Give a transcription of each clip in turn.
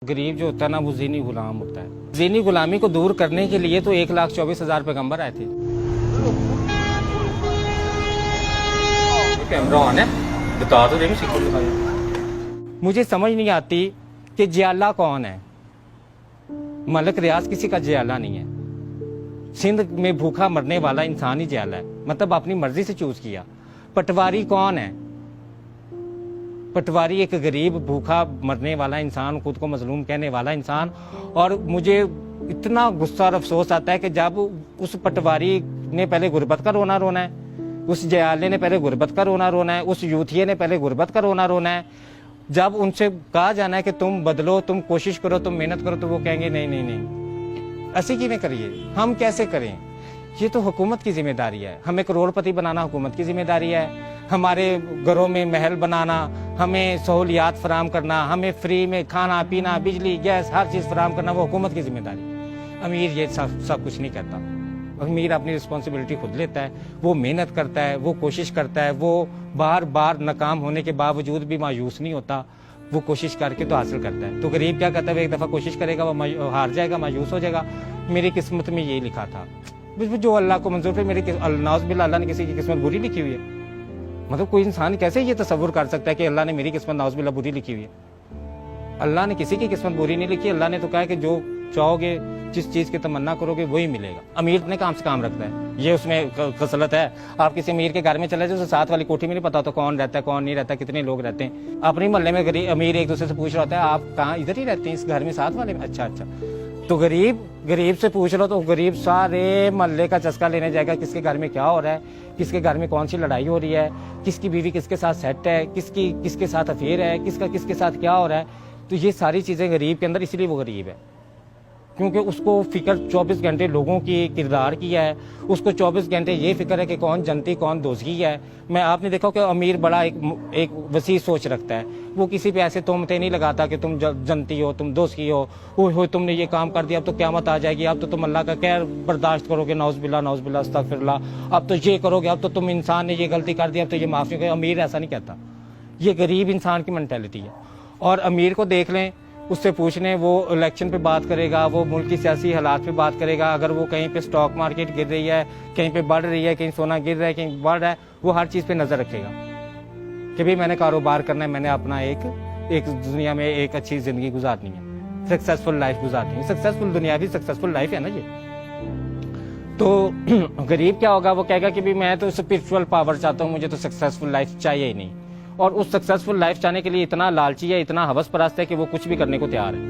गरीब जो होता है ना वो ज़ीनी गुलाम होता है। ज़ीनी गुलामी को दूर करने के लिए तो 1,24,000 पैगंबर आए थे। कैमरा ऑन है, बता तो देंगे सिक्कों दिखाया। मुझे समझ नहीं आती कि जियाला कौन है। मलक रियाज किसी का जियाला नहीं है। सिंध में भूखा मरने वाला इंसान ही जियाला है, मतलब अपनी मर्जी से चूज किया। पटवारी कौन है? पटवारी एक गरीब भूखा मरने वाला इंसान, खुद को मजलूम कहने वाला इंसान। और मुझे इतना गुस्सा और अफसोस आता है कि जब उस पटवारी ने पहले गुर्बत का रोना रोना है, उस जयाले ने पहले गुर्बत का रोना रोना है, उस यूथिये ने पहले गुर्बत का रोना रोना है। जब उनसे कहा जाना है कि तुम बदलो, तुम कोशिश करो, तुम मेहनत करो, तो वो कहेंगे नहीं नहीं नहीं, ऐसे कि नहीं करिए, हम कैसे करें? ये तो हुकूमत की जिम्मेदारी है। हमें करोड़पति बनाना हुकूमत की जिम्मेदारी है। हमारे घरों में महल बनाना, हमें सहूलियात फराम करना, हमें फ्री में खाना पीना, बिजली, गैस, हर चीज़ फराम करना, वो हुकूमत की जिम्मेदारी है। अमीर ये सब कुछ नहीं करता। अमीर अपनी रिस्पॉन्सिबिलिटी खुद लेता है, वो मेहनत करता है, वो कोशिश करता है, वो बार बार नाकाम होने के बावजूद भी मायूस नहीं होता, वो कोशिश करके तो हासिल करता है। तो गरीब क्या करता है, एक दफ़ा कोशिश करेगा, वो हार जाएगा, मायूस हो जाएगा। मेरी किस्मत में ये लिखा था, जो अल्लाह को मंजूर है। मेरी नाउज़ बिल्लाह, अल्लाह ने किसी की किस्मत बुरी लिखी हुई है? मतलब कोई इंसान कैसे ये तसव्वुर कर सकता है कि अल्लाह ने मेरी किस्मत नाउज़ बिल्लाह बुरी लिखी हुई है? अल्लाह ने किसी की किस्मत बुरी नहीं लिखी। अल्लाह ने तो कहा है कि जो चाहोगे, जिस चीज़ की तमन्ना करोगे वही मिलेगा। अमीर ने काम से काम रखता है, ये उसमें खसलत है। आप किसी अमीर के घर में चले जाओ, साथ वाली कोठी में नहीं पता होता कौन रहता है कौन नहीं रहता, कितने लोग रहते हैं। अपने मोहल्ले में गरीब अमीर एक दूसरे से पूछ रहा होता है, आप कहाँ, इधर ही रहते हैं, इस घर में साथ वाले में? अच्छा अच्छा। तो गरीब से पूछ लो तो गरीब सारे मोहल्ले का चस्का लेने जाएगा, किसके घर में क्या हो रहा है, किसके घर में कौन सी लड़ाई हो रही है, किसकी बीवी किसके साथ सेट है, किसके साथ अफेयर है, किसका किसके साथ क्या हो रहा है। तो ये सारी चीज़ें गरीब के अंदर, इसलिए वो गरीब है, क्योंकि उसको फिक्र 24 घंटे लोगों की किरदार की है। उसको 24 घंटे ये फिक्र है कि कौन जनती कौन दोज़गी है। मैं आपने देखा कि अमीर बड़ा एक वसी सोच रखता है, वो किसी पे ऐसे तोहमतें नहीं लगाता कि तुम जनती हो, तुम दोज़गी हो तुमने ये काम कर दिया, अब तो क़यामत आ जाएगी, अब तो तुम अल्लाह का कहर बर्दाश्त करोगे, नाउज़ बिल्लाह अस्तगफिरुल्लाह, अब तो ये करोगे, अब तो तुम इंसान ने ये गलती कर दी, अब तो ये माफ़ी करो। अमीर ऐसा नहीं कहता, ये गरीब इंसान की मेंटालिटी है। और अमीर को देख लें, उससे पूछने, वो इलेक्शन पे बात करेगा, वो मुल्क की सियासी हालात पे बात करेगा। अगर वो कहीं पे स्टॉक मार्केट गिर रही है, कहीं पे बढ़ रही है, कहीं सोना गिर रहा है, कहीं बढ़ रहा है, वो हर चीज़ पे नज़र रखेगा कि भाई मैंने कारोबार करना है, मैंने अपना एक दुनिया में एक अच्छी ज़िंदगी गुजारनी है, सक्सेसफुल लाइफ गुजारनी है। सक्सेसफुल दुनिया भी सक्सेसफुल लाइफ है ना ये। तो गरीब क्या होगा, वो कहेगा कि भाई मैं तो स्पिरिचुअल पावर चाहता हूँ, मुझे तो सक्सेसफुल लाइफ चाहिए ही नहीं। और उस सक्सेसफुल लाइफ चाहने के लिए इतना लालची है, इतना हवस परस्त है कि वो कुछ भी करने को तैयार है।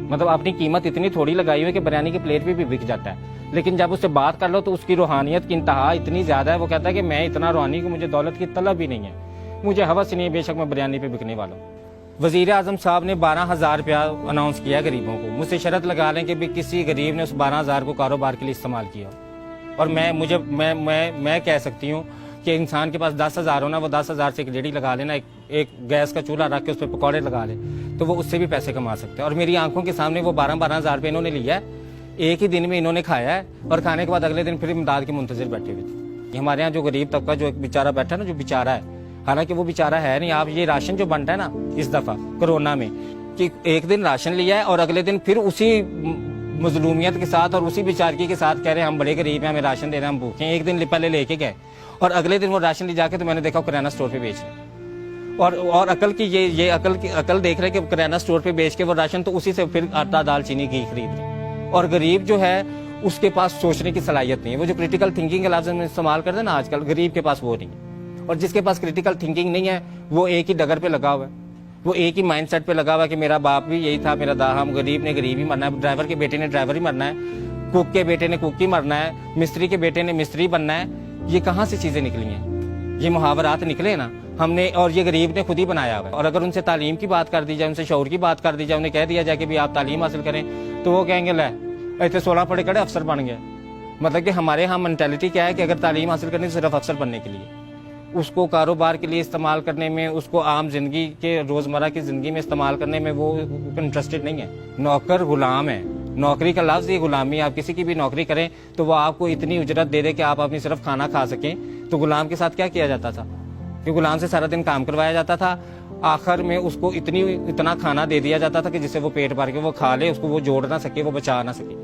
मतलब अपनी कीमत इतनी थोड़ी लगाई हुई है कि बिरयानी की प्लेट भी बिक जाता है। लेकिन जब उससे बात कर लो तो उसकी रूहानियत की इंतहा इतनी ज़्यादा है, वो कहता है कि मैं इतना रूहानी कि मुझे दौलत की तलब भी नहीं है, मुझे हवस नहीं है, बेशक मैं बिरयानी पे बिकने वाला हूँ। वज़ीर आज़म साहब ने 12,000 रुपया अनाउंस किया गरीबों को। मुझसे शर्त लगा लें कि भी किसी गरीब ने उस 12,000 को कारोबार के लिए इस्तेमाल किया। और मैं कह सकती हूँ कि इंसान के पास 10,000 हो ना, वो 10,000 से एक रेडी लगा लेना, एक गैस का चूल्हा रख के उस पर पकौड़े लगा ले, तो वो उससे भी पैसे कमा सकते हैं। और मेरी आंखों के सामने वो 12,000 रुपये इन्होंने लिया है, एक ही दिन में इन्होंने खाया है, और खाने के बाद अगले दिन फिर इमदाद के मुंतजिर बैठे हुए थे। हमारे यहाँ जो गरीब तबका, जो एक बेचारा बैठा है ना, जो बेचारा है, हालांकि वो बेचारा है नहीं। आप ये राशन जो बनता है ना इस दफ़ा कोरोना में, कि एक दिन राशन लिया है और अगले दिन फिर उसी मजलूमियत के साथ और उसी बेचारगी के साथ कह रहे हैं हम बड़े गरीब हैं, हमें राशन दे रहे हैं, हम भूखे हैं। एक दिन पहले लेके गए और अगले दिन वो राशन ले जाके, तो मैंने देखा किराना स्टोर पे बेच रहे। और अकल की ये अकल देख रहे कि किराना स्टोर पे बेच के वो राशन, तो उसी से फिर आटा दाल चीनी घी खरीद रहे। और गरीब जो है उसके पास सोचने की सलाहियत नहीं है। वो जो क्रिटिकल थिंकिंग के लफ्ज़ में इस्तेमाल करते हैं ना आजकल, गरीब के पास वो नहीं है। और जिसके पास क्रिटिकल थिंकिंग नहीं है, वो एक ही डगर पे लगा हुआ है, वो एक ही माइंड सेट पे लगा हुआ है कि मेरा बाप भी यही था, मेरा हम गरीब ने गरीब ही मरना है, ड्राइवर के बेटे ने ड्राइवर ही मरना है, कुक के बेटे ने कुक ही मरना है, मिस्त्री के बेटे ने मिस्त्री बनना है। ये कहाँ से चीज़ें निकली हैं? ये मुहावरात निकले ना हमने, और ये गरीब ने खुद ही बनाया हुआ है। और अगर उनसे तालीम की बात कर दी जाए, उनसे शऊर की बात कर दी जाए, उन्हें कह दिया जाए कि भाई आप तालीम हासिल करें, तो वो कहेंगे ले ऐसे 16 पढ़े कड़े अफसर बन गए। मतलब कि हमारे यहाँ मेंटालिटी क्या है कि अगर तालीम हासिल करनी तो सिर्फ अफसर बनने के लिए, उसको कारोबार के लिए इस्तेमाल करने में, उसको आम जिंदगी के रोज़मर्रा की ज़िंदगी में इस्तेमाल करने में वो इंटरेस्टेड नहीं है। नौकर गुलाम है, नौकरी का लफ्ज़ ये गुलामी। आप किसी की भी नौकरी करें तो वो आपको इतनी उजरत दे दे कि आप अपनी सिर्फ खाना खा सकें। तो गुलाम के साथ क्या किया जाता था कि गुलाम से सारा दिन काम करवाया जाता था, आखिर में उसको इतना खाना दे दिया जाता था कि जिससे वो पेट भर के वो खा ले, उसको वो जोड़ ना सके, वो बचा ना सके।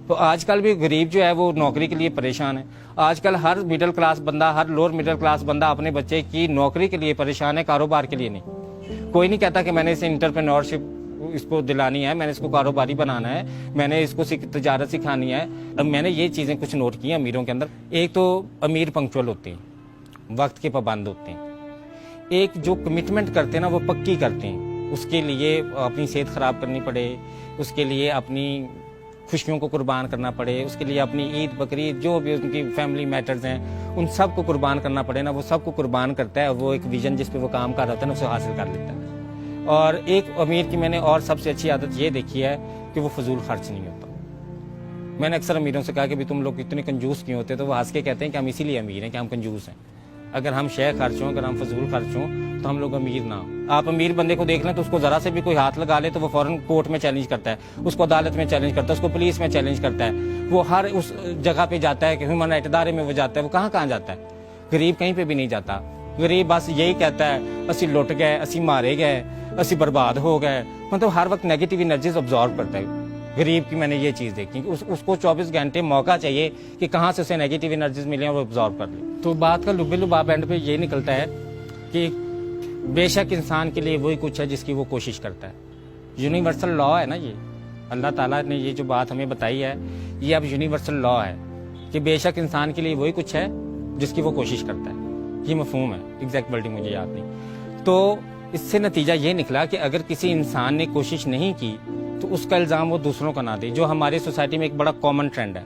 तो आजकल भी गरीब जो है वो नौकरी के लिए परेशान है। आजकल हर मिडिल क्लास बंदा, हर लोअर मिडिल क्लास बंदा अपने बच्चे की नौकरी के लिए परेशान है, कारोबार के लिए नहीं। कोई नहीं कहता कि मैंने इसे एंटरप्रेन्योरशिप इसको दिलानी है, मैंने इसको कारोबारी बनाना है, मैंने इसको तजारत सिखानी है। अब मैंने ये चीज़ें कुछ नोट की अमीरों के अंदर। एक तो अमीर पंक्चुअल होते हैं, वक्त के पाबंद होते हैं। एक जो कमिटमेंट करते हैं ना वो पक्की करते हैं। उसके लिए अपनी सेहत ख़राब करनी पड़े, उसके लिए अपनी खुशियों को कुर्बान करना पड़े, उसके लिए अपनी ईद बकरीद जो भी उनकी फैमिली मैटर्स हैं उन सब को कुर्बान करना पड़े ना, वो सब को कुर्बान करता है। वो एक विजन जिस पे वो काम कर रहा था ना उसे हासिल कर लेता है। और एक अमीर की मैंने और सबसे अच्छी आदत ये देखी है कि वो फजूल खर्च नहीं होता। मैंने अक्सर अमीरों से कहा कि भी तुम लोग इतने कंजूस क्यों होते, तो वो हंस के कहते हैं कि हम इसीलिए अमीर हैं कि हम कंजूस हैं। अगर हम शय खर्च हों, अगर हम फजूल खर्च हों तो हम लोग अमीर ना हो। आप अमीर बंदे को देख लें तो उसको जरा से भी कोई हाथ लगा ले तो वो फौरन कोर्ट में चैलेंज करता है, उसको अदालत में चैलेंज करता है, उसको पुलिस में चैलेंज करता है। वो हर उस जगह पे जाता है कि ह्यूमन राइट इदारे में वो जाता है। वो कहाँ कहाँ जाता है? गरीब कहीं पे भी नहीं जाता। गरीब बस यही कहता है असी लुट गए, असी मारे गए, असी बर्बाद हो गए। मतलब हर वक्त नेगेटिव एनर्जीज ऑब्जॉर्व करता है। गरीब की मैंने ये चीज़ देखी कि उसको 24 घंटे मौका चाहिए कि कहाँ से उसे नेगेटिव एनर्जीज मिले और वो ऑब्जॉर्व कर ले। तो बात का लुबे लुबाब एंड पे ये निकलता है कि बेशक इंसान के लिए वही कुछ है जिसकी वो कोशिश करता है। यूनिवर्सल लॉ है ना ये, अल्लाह ताला ने ये जो बात हमें बताई है ये अब यूनिवर्सल लॉ है कि बेशक इंसान के लिए वही कुछ है जिसकी वो कोशिश करता है। ये मफहूम है, एग्जैक्ट वर्डिंग मुझे याद नहीं। तो इससे नतीजा ये निकला कि अगर किसी इंसान ने कोशिश नहीं की तो उसका इल्ज़ाम वो दूसरों का ना दे, जो हमारी सोसाइटी में एक बड़ा कॉमन ट्रेंड है।